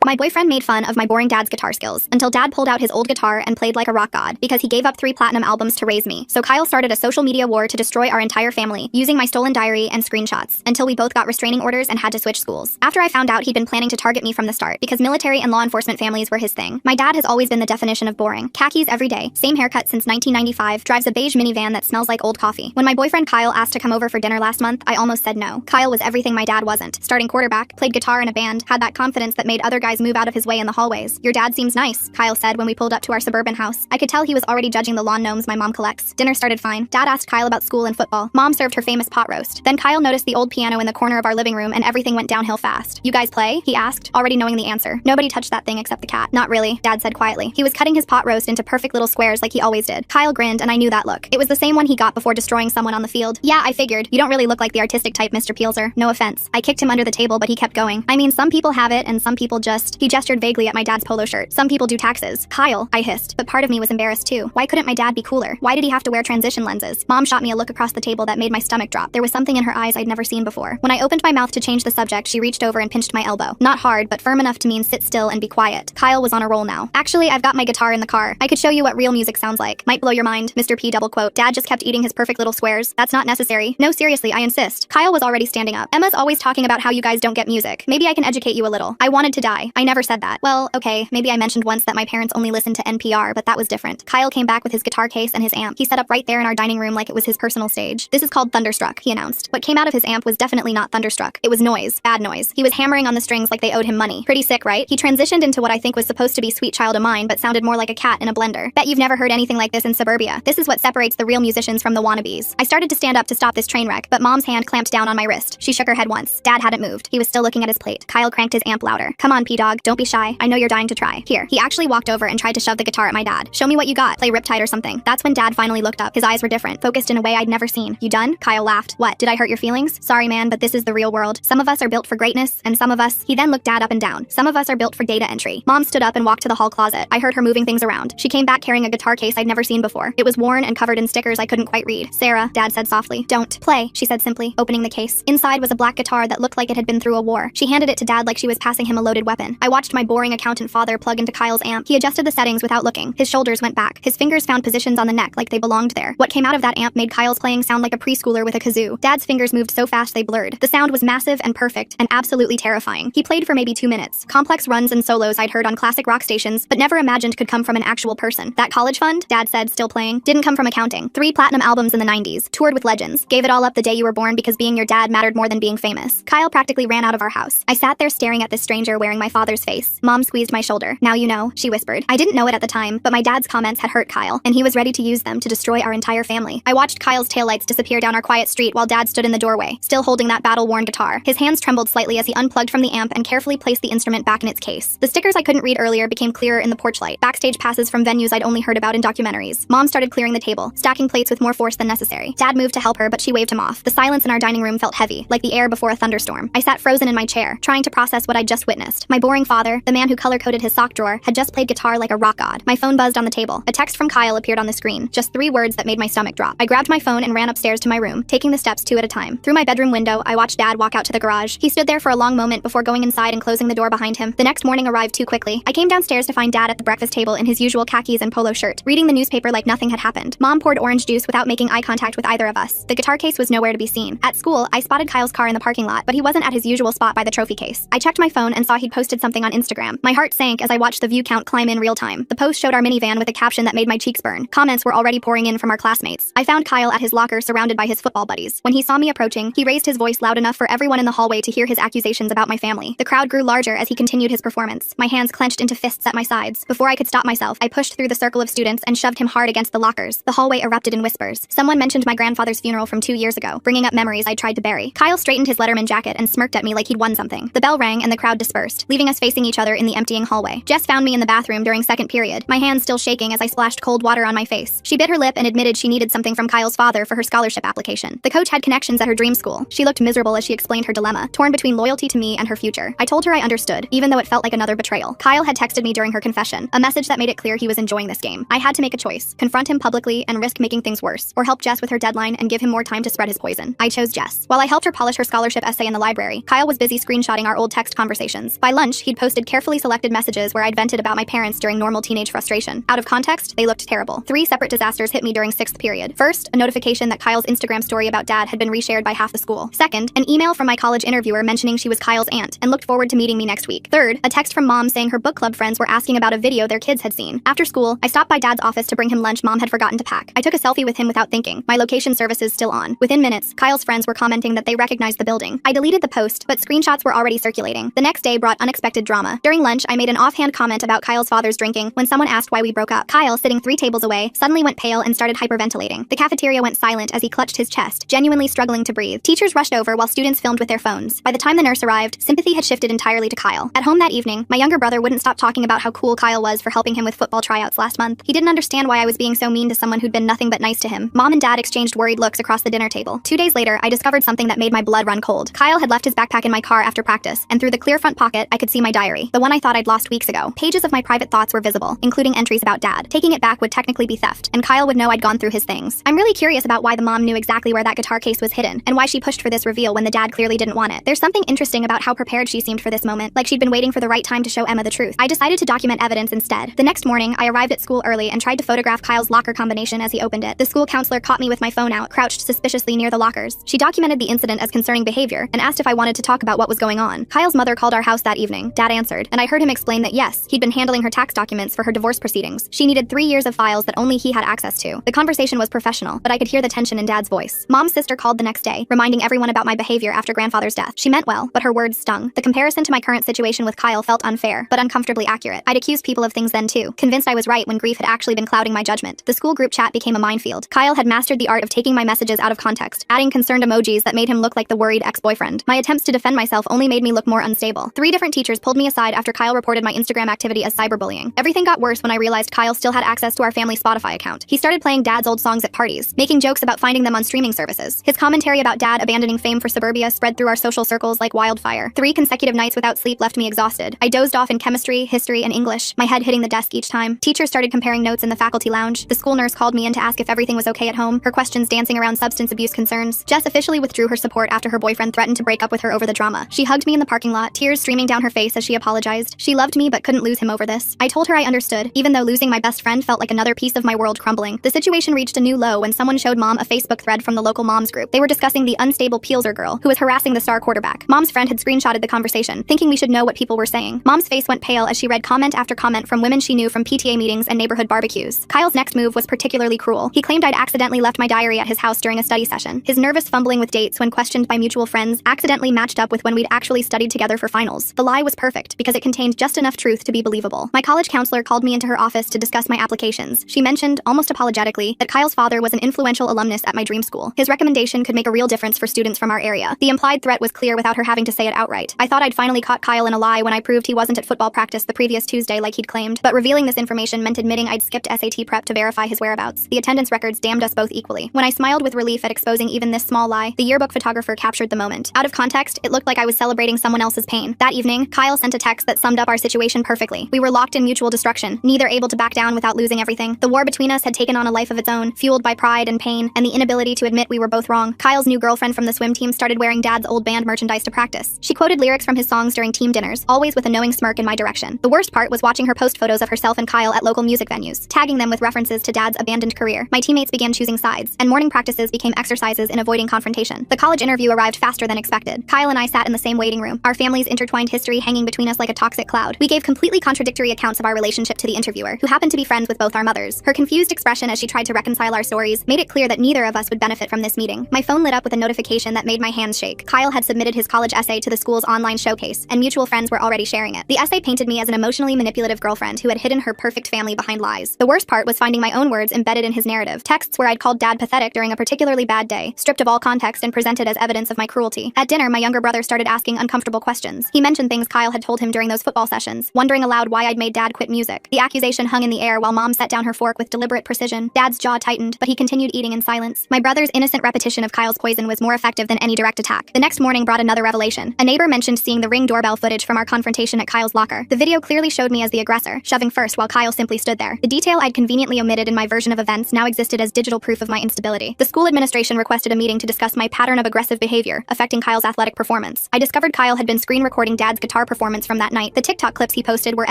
My boyfriend made fun of my boring dad's guitar skills until dad pulled out his old guitar and played like a rock god because he gave up 3 platinum albums to raise me. So Kyle started a social media war to destroy our entire family using my stolen diary and screenshots until we both got restraining orders and had to switch schools. After I found out he'd been planning to target me from the start because military and law enforcement families were his thing. My dad has always been the definition of boring. Khakis every day, same haircut since 1995, drives a beige minivan that smells like old coffee. When my boyfriend Kyle asked to come over for dinner last month, I almost said no. Kyle was everything my dad wasn't. Starting quarterback, played guitar in a band, had that confidence that made other guys move out of his way in the hallways. Your dad seems nice, Kyle said when we pulled up to our suburban house. I could tell he was already judging the lawn gnomes my mom collects. Dinner started fine. Dad asked Kyle about school and football. Mom served her famous pot roast. Then Kyle noticed the old piano in the corner of our living room and everything went downhill fast. You guys play? He asked, already knowing the answer. Nobody touched that thing except the cat. Not really, Dad said quietly. He was cutting his pot roast into perfect little squares like he always did. Kyle grinned and I knew that look. It was the same one he got before destroying someone on the field. Yeah, I figured. You don't really look like the artistic type, Mr. Peelser. No offense. I kicked him under the table, but he kept going. I mean, some people have it and some people just... He gestured vaguely at my dad's polo shirt. Some people do taxes. Kyle, I hissed. But part of me was embarrassed too. Why couldn't my dad be cooler? Why did he have to wear transition lenses? Mom shot me a look across the table that made my stomach drop. There was something in her eyes I'd never seen before. When I opened my mouth to change the subject, she reached over and pinched my elbow. Not hard, but firm enough to mean sit still and be quiet. Kyle was on a roll now. Actually, I've got my guitar in the car. I could show you what real music sounds like. Might blow your mind, Mr. P double quote. Dad just kept eating his perfect little squares. That's not necessary. No, seriously, I insist. Kyle was already standing up. Emma's always talking about how you guys don't get music. Maybe I can educate you a little. I wanted to die. I never said that. Well, okay, maybe I mentioned once that my parents only listened to NPR, but that was different. Kyle came back with his guitar case and his amp. He set up right there in our dining room like it was his personal stage. This is called Thunderstruck, he announced. What came out of his amp was definitely not Thunderstruck. It was noise. Bad noise. He was hammering on the strings like they owed him money. Pretty sick, right? He transitioned into what I think was supposed to be Sweet Child of Mine, but sounded more like a cat in a blender. Bet you've never heard anything like this in suburbia. This is what separates the real musicians from the wannabes. I started to stand up to stop this train wreck, but Mom's hand clamped down on my wrist. She shook her head once. Dad hadn't moved. He was still looking at his plate. Kyle cranked his amp louder. Come on, P-Dog. Don't be shy. I know you're dying to try. Here. He actually walked over and tried to shove the guitar at my dad. Show me what you got. Play Riptide or something. That's when Dad finally looked up. His eyes were different, focused in a way I'd never seen. You done? Kyle laughed. What? Did I hurt your feelings? Sorry, man, but this is the real world. Some of us are built for greatness, and some of us... He then looked Dad up and down. Some of us are built for data entry. Mom stood up and walked to the hall closet. I heard her moving things around. She came back carrying a guitar case I'd never seen before. It was worn and covered in stickers I couldn't quite read. Sarah, Dad said softly. Don't play, she said simply, opening the case. Inside was a black guitar that looked like it had been through a war. She handed it to Dad like she was passing him a loaded weapon. I watched my boring accountant father plug into Kyle's amp. He adjusted the settings without looking. His shoulders went back. His fingers found positions on the neck like they belonged there. What came out of that amp made Kyle's playing sound like a preschooler with a kazoo. Dad's fingers moved so fast they blurred. The sound was massive and perfect and absolutely terrifying. He played for maybe 2 minutes. Complex runs and solos I'd heard on classic rock stations, but never imagined could come from an actual person. That college fund, Dad said, still playing, didn't come from accounting. 3 platinum albums in the 90s, toured with legends, gave it all up the day you were born because being your dad mattered more than being famous. Kyle practically ran out of our house. I sat there staring at this stranger wearing my father's face. Mom squeezed my shoulder. Now you know, she whispered. I didn't know it at the time, but my dad's comments had hurt Kyle, and he was ready to use them to destroy our entire family. I watched Kyle's taillights disappear down our quiet street while Dad stood in the doorway, still holding that battle-worn guitar. His hands trembled slightly as he unplugged from the amp and carefully placed the instrument back in its case. The stickers I couldn't read earlier became clearer in the porch light. Backstage passes from venues I'd only heard about in documentaries. Mom started clearing the table, stacking plates with more force than necessary. Dad moved to help her, but she waved him off. The silence in our dining room felt heavy, like the air before a thunderstorm. I sat frozen in my chair, trying to process what I'd just witnessed. My boring father, the man who color-coded his sock drawer, had just played guitar like a rock god. My phone buzzed on the table. A text from Kyle appeared on the screen. Just 3 words that made my stomach drop. I grabbed my phone and ran upstairs to my room, taking the steps 2 at a time. Through my bedroom window, I watched Dad walk out to the garage. He stood there for a long moment before going inside and closing the door behind him. The next morning arrived too quickly. I came downstairs to find Dad at the breakfast table in his usual khakis and polo shirt, reading the newspaper like nothing had happened. Mom poured orange juice without making eye contact with either of us. The guitar case was nowhere to be seen. At school, I spotted Kyle's car in the parking lot, but he wasn't at his usual spot by the trophy case. I checked my phone and saw he'd posted something on Instagram. My heart sank as I watched the view count climb in real time. The post showed our minivan with a caption that made my cheeks burn. Comments were already pouring in from our classmates. I found Kyle at his locker surrounded by his football buddies. When he saw me approaching, he raised his voice loud enough for everyone in the hallway to hear his accusations about my family. The crowd grew larger as he continued his performance. My hands clenched into fists at my sides. Before I could stop myself, I pushed through the circle of students and shoved him hard against the lockers. The hallway erupted in whispers. Someone mentioned my grandfather's funeral from 2 years ago, bringing up memories I tried to bury. Kyle straightened his Letterman jacket and smirked at me like he'd won something. The bell rang and the crowd dispersed, leaving us facing each other in the emptying hallway. Jess found me in the bathroom during second period, my hands still shaking as I splashed cold water on my face. She bit her lip and admitted she needed something from Kyle's father for her scholarship application. The coach had connections at her dream school. She looked miserable as she explained her dilemma, torn between loyalty to me and her future. I told her I understood, even though it felt like another betrayal. Kyle had texted me during her confession, a message that made it clear he was enjoying this game. I had to make a choice, confront him publicly and risk making things worse, or help Jess with her deadline and give him more time to spread his poison. I chose Jess. While I helped her polish her scholarship essay in the library, Kyle was busy screenshotting our old text conversations. By lunch, lunch, he'd posted carefully selected messages where I'd vented about my parents during normal teenage frustration. Out of context, they looked terrible. 3 separate disasters hit me during 6th period. First, a notification that Kyle's Instagram story about dad had been reshared by half the school. Second, an email from my college interviewer mentioning she was Kyle's aunt and looked forward to meeting me next week. Third, a text from mom saying her book club friends were asking about a video their kids had seen. After school, I stopped by dad's office to bring him lunch mom had forgotten to pack. I took a selfie with him without thinking. My location services still on. Within minutes, Kyle's friends were commenting that they recognized the building. I deleted the post, but screenshots were already circulating. The next day brought unexpected drama. During lunch, I made an offhand comment about Kyle's father's drinking when someone asked why we broke up. Kyle, sitting 3 tables away, suddenly went pale and started hyperventilating. The cafeteria went silent as he clutched his chest, genuinely struggling to breathe. Teachers rushed over while students filmed with their phones. By the time the nurse arrived, sympathy had shifted entirely to Kyle. At home that evening, my younger brother wouldn't stop talking about how cool Kyle was for helping him with football tryouts last month. He didn't understand why I was being so mean to someone who'd been nothing but nice to him. Mom and dad exchanged worried looks across the dinner table. 2 days later, I discovered something that made my blood run cold. Kyle had left his backpack in my car after practice, and through the clear front pocket, I could see my diary, the one I thought I'd lost weeks ago. Pages of my private thoughts were visible, including entries about dad. Taking it back would technically be theft, and Kyle would know I'd gone through his things. I'm really curious about why the mom knew exactly where that guitar case was hidden, and why she pushed for this reveal when the dad clearly didn't want it. There's something interesting about how prepared she seemed for this moment, like she'd been waiting for the right time to show Emma the truth. I decided to document evidence instead. The next morning, I arrived at school early and tried to photograph Kyle's locker combination as he opened it. The school counselor caught me with my phone out, crouched suspiciously near the lockers. She documented the incident as concerning behavior and asked if I wanted to talk about what was going on. Kyle's mother called our house that evening. Dad answered, and I heard him explain that yes, he'd been handling her tax documents for her divorce proceedings. She needed 3 years of files that only he had access to. The conversation was professional, but I could hear the tension in Dad's voice. Mom's sister called the next day, reminding everyone about my behavior after grandfather's death. She meant well, but her words stung. The comparison to my current situation with Kyle felt unfair, but uncomfortably accurate. I'd accused people of things then too, convinced I was right when grief had actually been clouding my judgment. The school group chat became a minefield. Kyle had mastered the art of taking my messages out of context, adding concerned emojis that made him look like the worried ex-boyfriend. My attempts to defend myself only made me look more unstable. 3 different teachers pulled me aside after Kyle reported my Instagram activity as cyberbullying. Everything got worse when I realized Kyle still had access to our family Spotify account. He started playing Dad's old songs at parties, making jokes about finding them on streaming services. His commentary about Dad abandoning fame for suburbia spread through our social circles like wildfire. 3 consecutive nights without sleep left me exhausted. I dozed off in chemistry, history, and English, my head hitting the desk each time. Teachers started comparing notes in the faculty lounge. The school nurse called me in to ask if everything was okay at home, her questions dancing around substance abuse concerns. Jess officially withdrew her support after her boyfriend threatened to break up with her over the drama. She hugged me in the parking lot, tears streaming down her face as she apologized. She loved me but couldn't lose him over this. I told her I understood, even though losing my best friend felt like another piece of my world crumbling. The situation reached a new low when someone showed Mom a Facebook thread from the local moms group. They were discussing the unstable Peelser girl who was harassing the star quarterback. Mom's friend had screenshotted the conversation, thinking we should know what people were saying. Mom's face went pale as she read comment after comment from women she knew from PTA meetings and neighborhood barbecues. Kyle's next move was particularly cruel. He claimed I'd accidentally left my diary at his house during a study session. His nervous fumbling with dates when questioned by mutual friends accidentally matched up with when we'd actually studied together for finals. The lie was perfect because it contained just enough truth to be believable. My college counselor called me into her office to discuss my applications. She mentioned, almost apologetically, that Kyle's father was an influential alumnus at my dream school. His recommendation could make a real difference for students from our area. The implied threat was clear without her having to say it outright. I thought I'd finally caught Kyle in a lie when I proved he wasn't at football practice the previous Tuesday like he'd claimed, but revealing this information meant admitting I'd skipped SAT prep to verify his whereabouts. The attendance records damned us both equally. When I smiled with relief at exposing even this small lie, the yearbook photographer captured the moment. Out of context, it looked like I was celebrating someone else's pain. That evening, Kyle sent a text that summed up our situation perfectly. We were locked in mutual destruction, neither able to back down without losing everything. The war between us had taken on a life of its own, fueled by pride and pain, and the inability to admit we were both wrong. Kyle's new girlfriend from the swim team started wearing Dad's old band merchandise to practice. She quoted lyrics from his songs during team dinners, always with a knowing smirk in my direction. The worst part was watching her post photos of herself and Kyle at local music venues, tagging them with references to Dad's abandoned career. My teammates began choosing sides, and morning practices became exercises in avoiding confrontation. The college interview arrived faster than expected. Kyle and I sat in the same waiting room, our families' intertwined history hanging between us like a toxic cloud. We gave completely contradictory accounts of our relationship to the interviewer, who happened to be friends with both our mothers. Her confused expression as she tried to reconcile our stories made it clear that neither of us would benefit from this meeting. My phone lit up with a notification that made my hands shake. Kyle had submitted his college essay to the school's online showcase, and mutual friends were already sharing it. The essay painted me as an emotionally manipulative girlfriend who had hidden her perfect family behind lies. The worst part was finding my own words embedded in his narrative. Texts where I'd called Dad pathetic during a particularly bad day, stripped of all context and presented as evidence of my cruelty. At dinner, my younger brother started asking uncomfortable questions. He mentioned things Kyle had told him during those football sessions, wondering aloud why I'd made Dad quit music. The accusation hung in the air while Mom set down her fork with deliberate precision. Dad's jaw tightened, but he continued eating in silence. My brother's innocent repetition of Kyle's poison was more effective than any direct attack. The next morning brought another revelation. A neighbor mentioned seeing the Ring doorbell footage from our confrontation at Kyle's locker. The video clearly showed me as the aggressor, shoving first while Kyle simply stood there. The detail I'd conveniently omitted in my version of events now existed as digital proof of my instability. The school administration requested a meeting to discuss my pattern of aggressive behavior affecting Kyle's athletic performance. I discovered Kyle had been screen recording Dad's guitar guitar performance from that night. The TikTok clips he posted were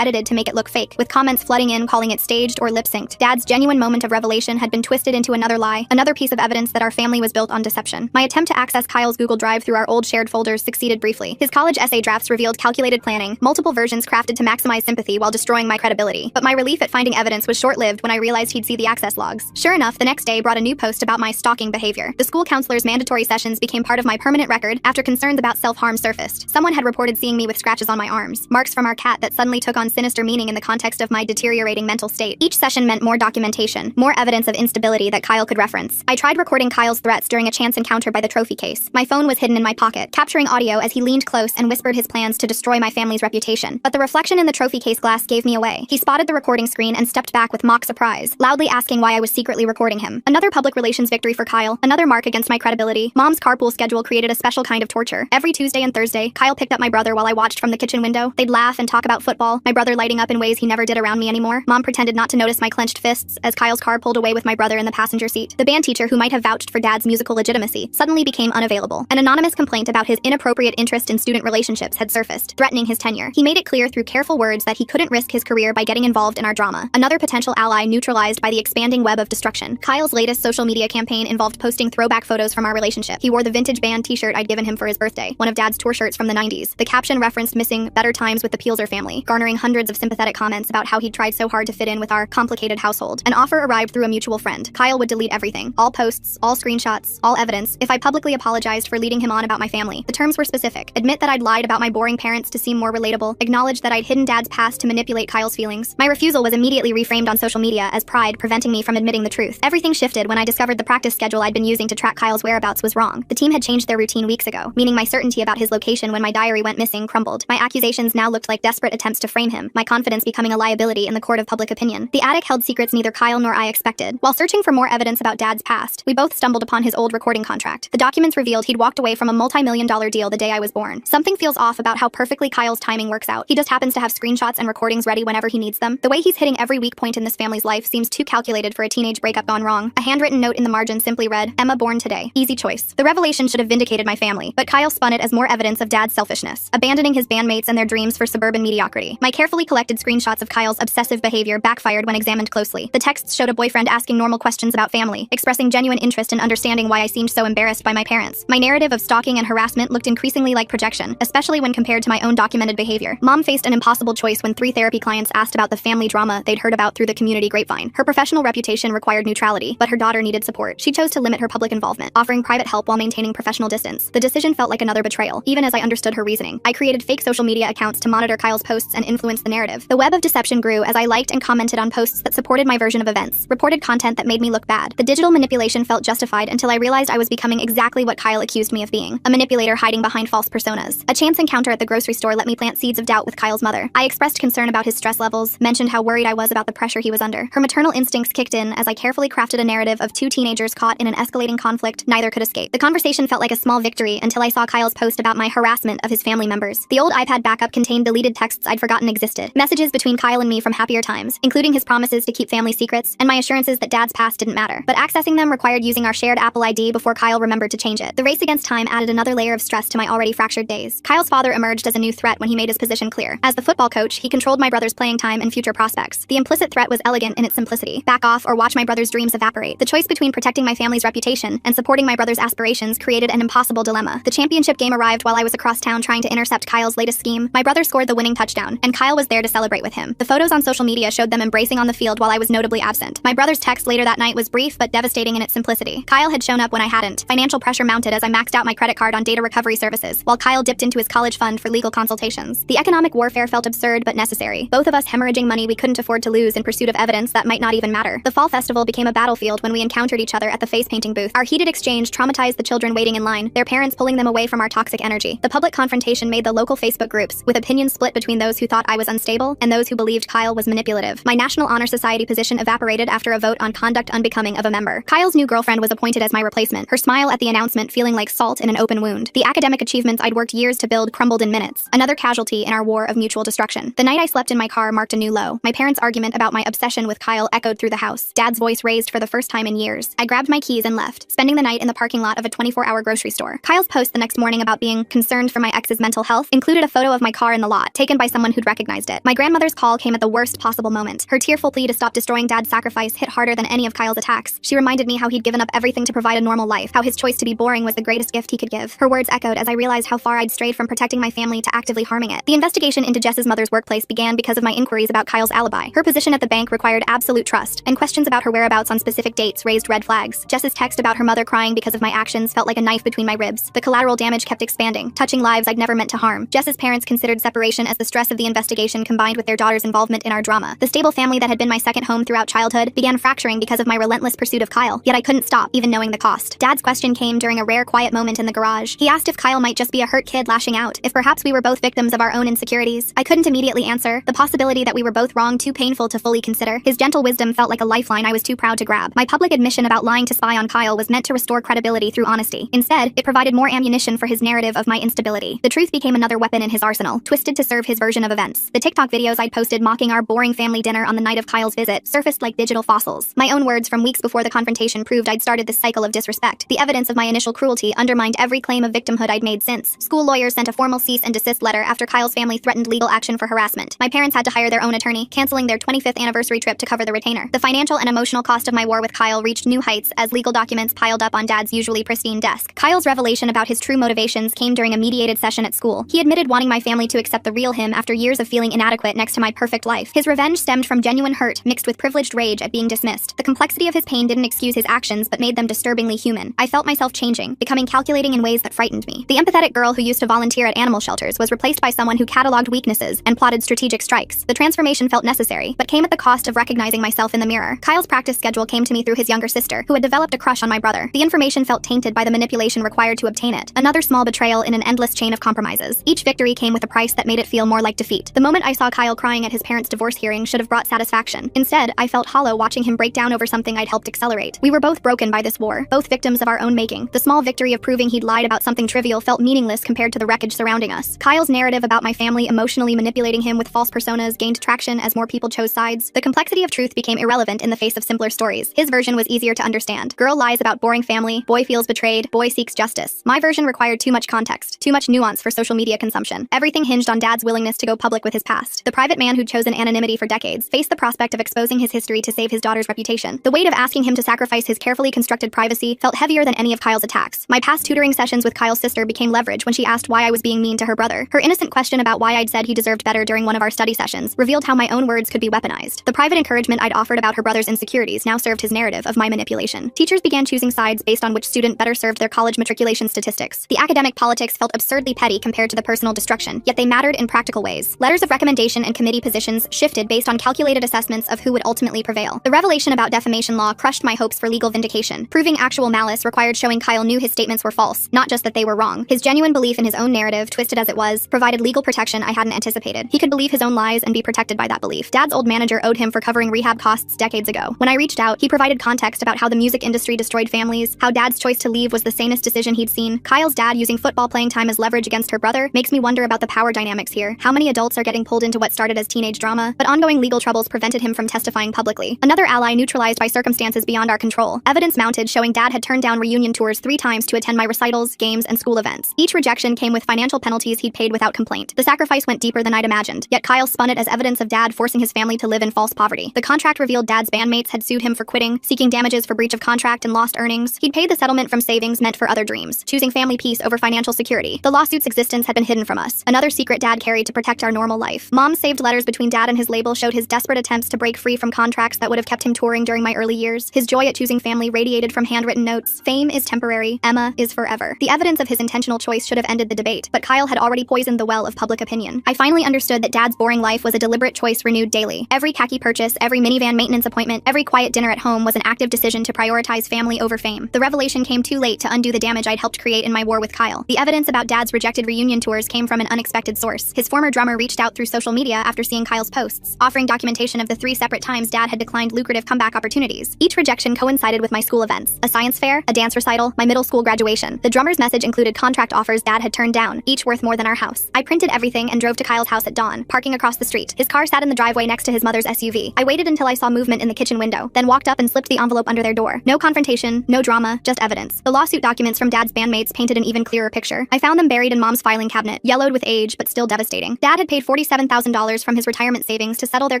edited to make it look fake, with comments flooding in calling it staged or lip-synced. Dad's genuine moment of revelation had been twisted into another lie, another piece of evidence that our family was built on deception. My attempt to access Kyle's Google Drive through our old shared folders succeeded briefly. His college essay drafts revealed calculated planning, multiple versions crafted to maximize sympathy while destroying my credibility. But my relief at finding evidence was short-lived when I realized he'd see the access logs. Sure enough, the next day brought a new post about my stalking behavior. The school counselor's mandatory sessions became part of my permanent record after concerns about self-harm surfaced. Someone had reported seeing me with scratches on my arms, marks from our cat that suddenly took on sinister meaning in the context of my deteriorating mental state. Each session meant more documentation, more evidence of instability that Kyle could reference. I tried recording Kyle's threats during a chance encounter by the trophy case. My phone was hidden in my pocket, capturing audio as he leaned close and whispered his plans to destroy my family's reputation. But the reflection in the trophy case glass gave me away. He spotted the recording screen and stepped back with mock surprise, loudly asking why I was secretly recording him. Another public relations victory for Kyle, another mark against my credibility. Mom's carpool schedule created a special kind of torture. Every Tuesday and Thursday, Kyle picked up my brother while I watched from the kitchen window. They'd laugh and talk about football, my brother lighting up in ways he never did around me anymore. Mom pretended not to notice my clenched fists as Kyle's car pulled away with my brother in the passenger seat. The band teacher who might have vouched for Dad's musical legitimacy suddenly became unavailable. An anonymous complaint about his inappropriate interest in student relationships had surfaced, threatening his tenure. He made it clear through careful words that he couldn't risk his career by getting involved in our drama. Another potential ally neutralized by the expanding web of destruction. Kyle's latest social media campaign involved posting throwback photos from our relationship. He wore the vintage band t-shirt I'd given him for his birthday, one of Dad's tour shirts from the 90s. The caption referenced missing better times with the Peelser family, garnering hundreds of sympathetic comments about how he'd tried so hard to fit in with our complicated household. An offer arrived through a mutual friend. Kyle would delete everything, all posts, all screenshots, all evidence, if I publicly apologized for leading him on about my family. The terms were specific. Admit that I'd lied about my boring parents to seem more relatable, acknowledge that I'd hidden Dad's past to manipulate Kyle's feelings. My refusal was immediately reframed on social media as pride preventing me from admitting the truth. Everything shifted when I discovered the practice schedule I'd been using to track Kyle's whereabouts was wrong. The team had changed their routine weeks ago, meaning my certainty about his location when my diary went missing crumbled. My accusations now looked like desperate attempts to frame him, my confidence becoming a liability in the court of public opinion. The attic held secrets neither Kyle nor I expected. While searching for more evidence about Dad's past, we both stumbled upon his old recording contract. The documents revealed he'd walked away from a multi-million-dollar deal the day I was born. Something feels off about how perfectly Kyle's timing works out. He just happens to have screenshots and recordings ready whenever he needs them. The way he's hitting every weak point in this family's life seems too calculated for a teenage breakup gone wrong. A handwritten note in the margin simply read, "Emma born today. Easy choice." The revelation should have vindicated my family, but Kyle spun it as more evidence of Dad's selfishness, abandoning his bandmates and their dreams for suburban mediocrity. My carefully collected screenshots of Kyle's obsessive behavior backfired when examined closely. The texts showed a boyfriend asking normal questions about family, expressing genuine interest in understanding why I seemed so embarrassed by my parents. My narrative of stalking and harassment looked increasingly like projection, especially when compared to my own documented behavior. Mom faced an impossible choice when 3 therapy clients asked about the family drama they'd heard about through the community grapevine. Her professional reputation required neutrality, but her daughter needed support. She chose to limit her public involvement, offering private help while maintaining professional distance. The decision felt like another betrayal, even as I understood her reasoning. I created fake social media accounts to monitor Kyle's posts and influence the narrative. The web of deception grew as I liked and commented on posts that supported my version of events, reported content that made me look bad. The digital manipulation felt justified until I realized I was becoming exactly what Kyle accused me of being, a manipulator hiding behind false personas. A chance encounter at the grocery store let me plant seeds of doubt with Kyle's mother. I expressed concern about his stress levels, mentioned how worried I was about the pressure he was under. Her maternal instincts kicked in as I carefully crafted a narrative of 2 teenagers caught in an escalating conflict neither could escape. The conversation felt like a small victory until I saw Kyle's post about my harassment of his family members. The old iPad backup contained deleted texts I'd forgotten existed, messages between Kyle and me from happier times, including his promises to keep family secrets and my assurances that Dad's past didn't matter. But accessing them required using our shared Apple ID before Kyle remembered to change it. The race against time added another layer of stress to my already fractured days. Kyle's father emerged as a new threat when he made his position clear. As the football coach, he controlled my brother's playing time and future prospects. The implicit threat was elegant in its simplicity. Back off or watch my brother's dreams evaporate. The choice between protecting my family's reputation and supporting my brother's aspirations created an impossible dilemma. The championship game arrived while I was across town trying to intercept Kyle's latest scheme. My brother scored the winning touchdown, and Kyle was there to celebrate with him. The photos on social media showed them embracing on the field while I was notably absent. My brother's text later that night was brief but devastating in its simplicity. Kyle had shown up when I hadn't. Financial pressure mounted as I maxed out my credit card on data recovery services, while Kyle dipped into his college fund for legal consultations. The economic warfare felt absurd but necessary, both of us hemorrhaging money we couldn't afford to lose in pursuit of evidence that might not even matter. The fall festival became a battlefield when we encountered each other at the face painting booth. Our heated exchange traumatized the children waiting in line, their parents pulling them away from our toxic energy. The public confrontation made the local Facebook groups, with opinions split between those who thought I was unstable and those who believed Kyle was manipulative. My National Honor Society position evaporated after a vote on conduct unbecoming of a member. Kyle's new girlfriend was appointed as my replacement, her smile at the announcement feeling like salt in an open wound. The academic achievements I'd worked years to build crumbled in minutes, another casualty in our war of mutual destruction. The night I slept in my car marked a new low. My parents' argument about my obsession with Kyle echoed through the house, Dad's voice raised for the first time in years. I grabbed my keys and left, spending the night in the parking lot of a 24-hour grocery store. Kyle's post the next morning about being concerned for my ex's mental health included included a photo of my car in the lot, taken by someone who'd recognized it. My grandmother's call came at the worst possible moment. Her tearful plea to stop destroying Dad's sacrifice hit harder than any of Kyle's attacks. She reminded me how he'd given up everything to provide a normal life, how his choice to be boring was the greatest gift he could give. Her words echoed as I realized how far I'd strayed from protecting my family to actively harming it. The investigation into Jess's mother's workplace began because of my inquiries about Kyle's alibi. Her position at the bank required absolute trust, and questions about her whereabouts on specific dates raised red flags. Jess's text about her mother crying because of my actions felt like a knife between my ribs. The collateral damage kept expanding, touching lives I'd never meant to harm. Jess's parents considered separation as the stress of the investigation combined with their daughter's involvement in our drama. The stable family that had been my second home throughout childhood began fracturing because of my relentless pursuit of Kyle, yet I couldn't stop, even knowing the cost. Dad's question came during a rare quiet moment in the garage. He asked if Kyle might just be a hurt kid lashing out, if perhaps we were both victims of our own insecurities. I couldn't immediately answer, the possibility that we were both wrong too painful to fully consider. His gentle wisdom felt like a lifeline I was too proud to grab. My public admission about lying to spy on Kyle was meant to restore credibility through honesty. Instead, it provided more ammunition for his narrative of my instability. The truth became another weapon in his arsenal, twisted to serve his version of events. The TikTok videos I'd posted mocking our boring family dinner on the night of Kyle's visit surfaced like digital fossils. My own words from weeks before the confrontation proved I'd started this cycle of disrespect. The evidence of my initial cruelty undermined every claim of victimhood I'd made since. School lawyers sent a formal cease and desist letter after Kyle's family threatened legal action for harassment. My parents had to hire their own attorney, canceling their 25th anniversary trip to cover the retainer. The financial and emotional cost of my war with Kyle reached new heights as legal documents piled up on Dad's usually pristine desk. Kyle's revelation about his true motivations came during a mediated session at school. He admitted wanting my family to accept the real him after years of feeling inadequate next to my perfect life. His revenge stemmed from genuine hurt mixed with privileged rage at being dismissed. The complexity of his pain didn't excuse his actions but made them disturbingly human. I felt myself changing, becoming calculating in ways that frightened me. The empathetic girl who used to volunteer at animal shelters was replaced by someone who cataloged weaknesses and plotted strategic strikes. The transformation felt necessary, but came at the cost of recognizing myself in the mirror. Kyle's practice schedule came to me through his younger sister, who had developed a crush on my brother. The information felt tainted by the manipulation required to obtain it. Another small betrayal in an endless chain of compromises. Each victory came with a price that made it feel more like defeat. The moment I saw Kyle crying at his parents' divorce hearing should have brought satisfaction. Instead, I felt hollow watching him break down over something I'd helped accelerate. We were both broken by this war, both victims of our own making. The small victory of proving he'd lied about something trivial felt meaningless compared to the wreckage surrounding us. Kyle's narrative about my family emotionally manipulating him with false personas gained traction as more people chose sides. The complexity of truth became irrelevant in the face of simpler stories. His version was easier to understand. Girl lies about boring family, boy feels betrayed, boy seeks justice. My version required too much context, too much nuance for social media consumption. Everything hinged on Dad's willingness to go public with his past. The private man who'd chosen anonymity for decades faced the prospect of exposing his history to save his daughter's reputation. The weight of asking him to sacrifice his carefully constructed privacy felt heavier than any of Kyle's attacks. My past tutoring sessions with Kyle's sister became leverage when she asked why I was being mean to her brother. Her innocent question about why I'd said he deserved better during one of our study sessions revealed how my own words could be weaponized. The private encouragement I'd offered about her brother's insecurities now served his narrative of my manipulation. Teachers began choosing sides based on which student better served their college matriculation statistics. The academic politics felt absurdly petty compared to the personal destruction, yet they mattered in practical ways. Letters of recommendation and committee positions shifted based on calculated assessments of who would ultimately prevail. The revelation about defamation law crushed my hopes for legal vindication. Proving actual malice required showing Kyle knew his statements were false, not just that they were wrong. His genuine belief in his own narrative, twisted as it was, provided legal protection I hadn't anticipated. He could believe his own lies and be protected by that belief. Dad's old manager owed him for covering rehab costs decades ago. When I reached out, he provided context about how the music industry destroyed families, how Dad's choice to leave was the sanest decision he'd seen. Kyle's dad using football playing time as leverage against her brother makes me wonder about the power dynamics here. How many adults are getting pulled into what started as teenage drama, but ongoing legal troubles prevented him from testifying publicly. Another ally neutralized by circumstances beyond our control. Evidence mounted showing Dad had turned down reunion tours 3 times to attend my recitals, games, and school events. Each rejection came with financial penalties he'd paid without complaint. The sacrifice went deeper than I'd imagined, yet Kyle spun it as evidence of Dad forcing his family to live in false poverty. The contract revealed Dad's bandmates had sued him for quitting, seeking damages for breach of contract and lost earnings. He'd paid the settlement from savings meant for other dreams, choosing family peace over financial security. The lawsuit's existence had been hidden from us, another secret Dad carried to protect our normal life. Mom's saved letters between Dad and his label showed his desperate attempts to break free from contracts that would have kept him touring during my early years. His joy at choosing family radiated from handwritten notes. Fame is temporary, Emma is forever. The evidence of his intentional choice should have ended the debate, but Kyle had already poisoned the well of public opinion. I finally understood that Dad's boring life was a deliberate choice renewed daily. Every khaki purchase, every minivan maintenance appointment, every quiet dinner at home was an active decision to prioritize family over fame. The revelation came too late to undo the damage I'd helped create in my war with Kyle. The evidence about Dad's rejected reunion tours came from an unexpected source. His former drummer reached out through social media after seeing Kyle's posts, offering documentation of the 3 separate times Dad had declined lucrative comeback opportunities. Each rejection coincided with my school events: a science fair, a dance recital, my middle school graduation. The drummer's message included contract offers Dad had turned down, each worth more than our house. I printed everything and drove to Kyle's house at dawn, parking across the street. His car sat in the driveway next to his mother's SUV. I waited until I saw movement in the kitchen window, then walked up and slipped the envelope under their door. No confrontation, no drama, just evidence. The lawsuit documents from Dad's bandmates painted an even clearer picture. I found them buried in Mom's filing cabinet, yellowed with age but still devastating. Dad had paid $47,000 from his retirement savings to settle their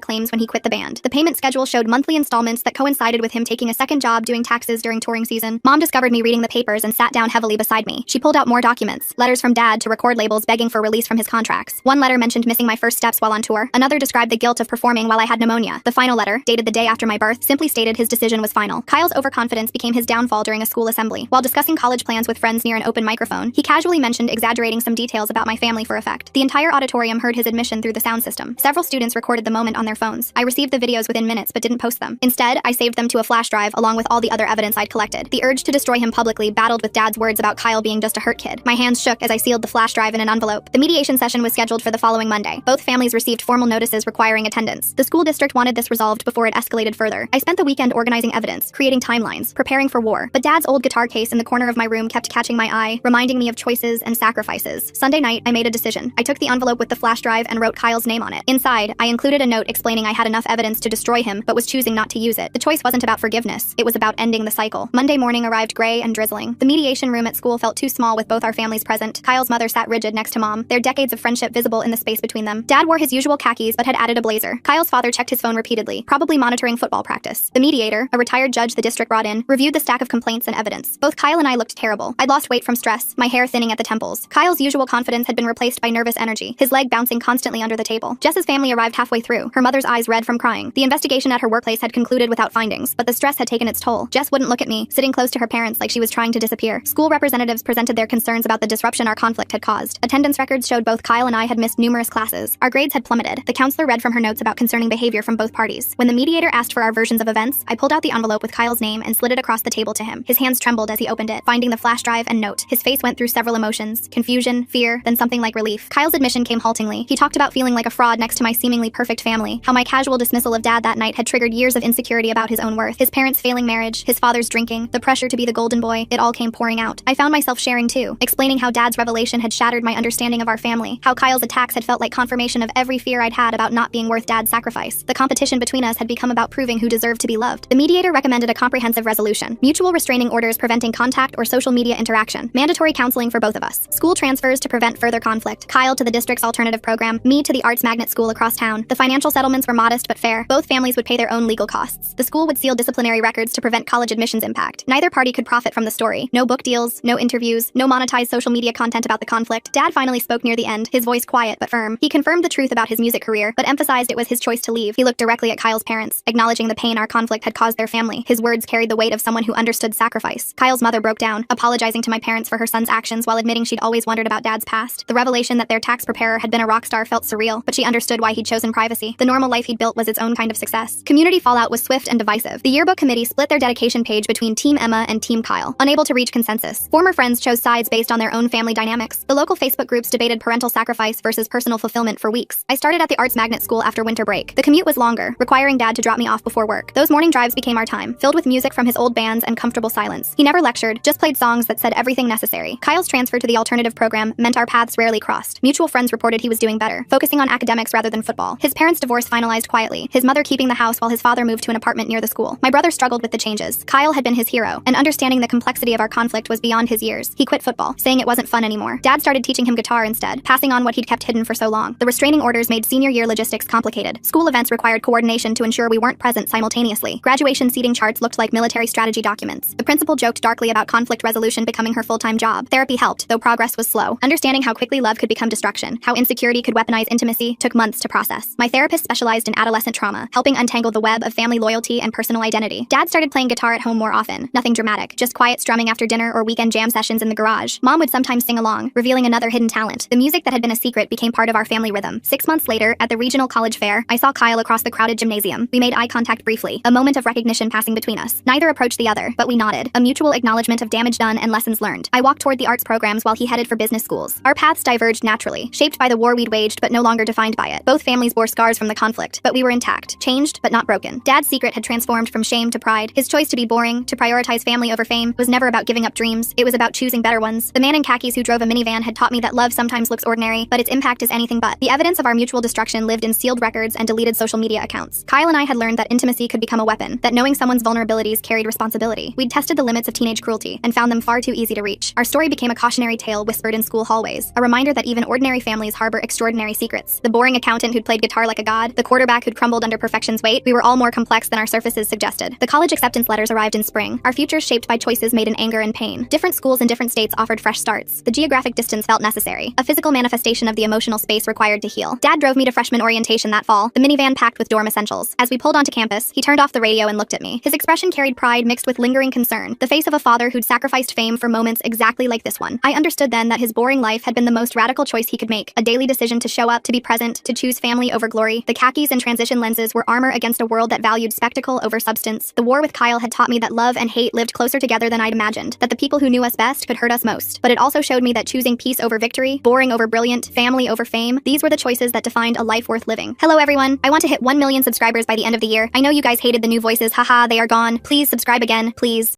claims when he quit the band. The payment schedule showed monthly installments that coincided with him taking a second job doing taxes during touring season. Mom discovered me reading the papers and sat down heavily beside me. She pulled out more documents, letters from Dad to record labels begging for release from his contracts. One letter mentioned missing my first steps while on tour. Another described the guilt of performing while I had pneumonia. The final letter, dated the day after my birth, simply stated his decision was final. Kyle's overconfidence became his downfall during a school assembly. While discussing college plans with friends near an open microphone, he casually mentioned exaggerating some details about my family for effect. The entire auditorium heard his admission through the sound system. Several students recorded the moment on their phones. I received the videos within minutes but didn't post them. Instead, I saved them to a flash drive along with all the other evidence I'd collected. The urge to destroy him publicly battled with Dad's words about Kyle being just a hurt kid. My hands shook as I sealed the flash drive in an envelope. The mediation session was scheduled for the following Monday. Both families received formal notices requiring attendance. The school district wanted this resolved before it escalated further. I spent the weekend organizing evidence, creating timelines, preparing for war. But Dad's old guitar case in the corner of my room kept catching my eye, reminding me of choices and sacrifices. Sunday night, I made a decision. I took the envelope with the flash drive and wrote Kyle's name on it. Inside, I included a note explaining I had enough evidence to destroy him, but was choosing not to use it. The choice wasn't about forgiveness. It was about ending the cycle. Monday morning arrived gray and drizzling. The mediation room at school felt too small with both our families present. Kyle's mother sat rigid next to Mom, their decades of friendship visible in the space between them. Dad wore his usual khakis but had added a blazer. Kyle's father checked his phone repeatedly, probably monitoring football practice. The mediator, a retired judge the district brought in, reviewed the stack of complaints and evidence. Both Kyle and I looked terrible. I'd lost weight from stress, my hair thinning at the temples. Kyle's usual confidence had been replaced by nervous energy, his leg bouncing constantly under the table. Jess's family arrived halfway through, her mother's eyes red from crying. The investigation at her workplace had concluded without findings, but the stress had taken its toll. Jess wouldn't look at me, sitting close to her parents like she was trying to disappear. School representatives presented their concerns about the disruption our conflict had caused. Attendance records showed both Kyle and I had missed numerous classes. Our grades had plummeted. The counselor read from her notes about concerning behavior from both parties. When the mediator asked for our versions of events, I pulled out the envelope with Kyle's name and slid it across the table to him. His hands trembled as he opened it, finding the flash drive and note. His face went through several emotions: confusion, fear, then something like relief. Kyle's admission came haltingly. He talked about feeling like a fraud next to my seemingly perfect family, how my casual dismissal of Dad that night had triggered years of insecurity about his own worth, his parents' failing marriage, his father's drinking, the pressure to be the golden boy. It all came pouring out. I found myself sharing too, explaining how Dad's revelation had shattered my understanding of our family, how Kyle's attacks had felt like confirmation of every fear I'd had about not being worth Dad's sacrifice. The competition between us had become about proving who deserved to be loved. The mediator recommended a comprehensive resolution: mutual restraining orders preventing contact or social media interaction, mandatory counseling for both of us, school transfers to prevent further conflict, Kyle to the district's alternative program, me to the arts magnet school across town. The financial settlements were modest but fair. Both families would pay their own legal costs. The school would seal disciplinary records to prevent college admissions impact. Neither party could profit from the story. No book deals, no interviews, no monetized social media content about the conflict. Dad finally spoke near the end, his voice quiet but firm. He confirmed the truth about his music career, but emphasized it was his choice to leave. He looked directly at Kyle's parents, acknowledging the pain our conflict had caused their family. His words carried the weight of someone who understood sacrifice. Kyle's mother broke down, apologizing to my parents for her son's actions while admitting she'd always wondered about Dad's past. The revelation that their tax preparer had been a rock star felt surreal, but she understood why he'd chosen privacy. The normal life he'd built was its own kind of success. Community fallout was swift and divisive. The yearbook committee split their dedication page between Team Emma and Team Kyle, unable to reach consensus. Former friends chose sides based on their own family dynamics. The local Facebook groups debated parental sacrifice versus personal fulfillment for weeks. I started at the arts magnet school after winter break. The commute was longer, requiring Dad to drop me off before work. Those morning drives became our time, filled with music from his old bands and comfortable silence. He never lectured, just played songs that said everything necessary. Kyle's transfer to the alternative program meant our paths rarely crossed. Mutual friends reported he was doing better, focusing on academics rather than football. His parents' divorce finalized quietly, his mother keeping the house while his father moved to an apartment near the school. My brother struggled with the changes. Kyle had been his hero, and understanding the complexity of our conflict was beyond his years. He quit football, saying it wasn't fun anymore. Dad started teaching him guitar instead, passing on what he'd kept hidden for so long. The restraining orders made senior year logistics complicated. School events required coordination to ensure we weren't present simultaneously. Graduation seating charts looked like military strategy documents. The principal joked darkly about conflict resolution becoming her full-time job. Therapy helped, though progress was slow. Understanding how quickly love could become destruction, how insecurity could weaponize intimacy, took months to process. My therapist specialized in adolescent trauma, helping untangle the web of family loyalty and personal identity. Dad started playing guitar at home more often. Nothing dramatic, just quiet strumming after dinner or weekend jam sessions in the garage. Mom would sometimes sing along, revealing another hidden talent. The music that had been a secret became part of our family rhythm. 6 months later, at the regional college fair, I saw Kyle across the crowded gymnasium. We made eye contact briefly, a moment of recognition passing between us. Neither approached the other, but we nodded, a mutual acknowledgement of damage done and lessons learned. I walked toward the arts programs while he headed for business schools. Our paths diverged naturally, shaped by the war we'd waged but no longer defined by it. Both families bore scars from the conflict, but we were intact, changed but not broken. Dad's secret had transformed from shame to pride. His choice to be boring, to prioritize family over fame, was never about giving up dreams. It was about choosing better ones. The man in khakis who drove a minivan had taught me that love sometimes looks ordinary, but its impact is anything but. The evidence of our mutual destruction lived in sealed records and deleted social media accounts. Kyle and I had learned that intimacy could become a weapon, that knowing someone's vulnerabilities carried responsibility. We'd tested the limits of teenage cruelty and found them far too easy to reach. Our story became a cautionary tale whispered in school hallways, A reminder that even ordinary families harbor extraordinary secrets. The boring accountant who'd played guitar like a god, the quarterback who'd crumbled under perfection's weight, we were all more complex than our surfaces suggested. The college acceptance letters arrived in spring, our futures shaped by choices made in anger and pain. Different schools in different states offered fresh starts. The geographic distance felt necessary, a physical manifestation of the emotional space required to heal. Dad drove me to freshman orientation that fall, the minivan packed with dorm essentials. As we pulled onto campus, he turned off the radio and looked at me. His expression carried pride mixed with lingering concern, the face of a father who'd sacrificed fame for moments exactly like this one. I understood then that his boring life had been the most radical choice he could make, a daily decision to show up, to be present, to choose family over glory. The khakis and transition lenses were armor against a world that valued spectacle over substance. The war with Kyle had taught me that love and hate lived closer together than I'd imagined, that the people who knew us best could hurt us most. But it also showed me that choosing peace over victory, boring over brilliant, family over fame, these were the choices that defined a life worth living. Hello everyone, I want to hit 1 million subscribers by the end of the year. I know you guys hated the new voices, haha, they are gone. Please subscribe again, please.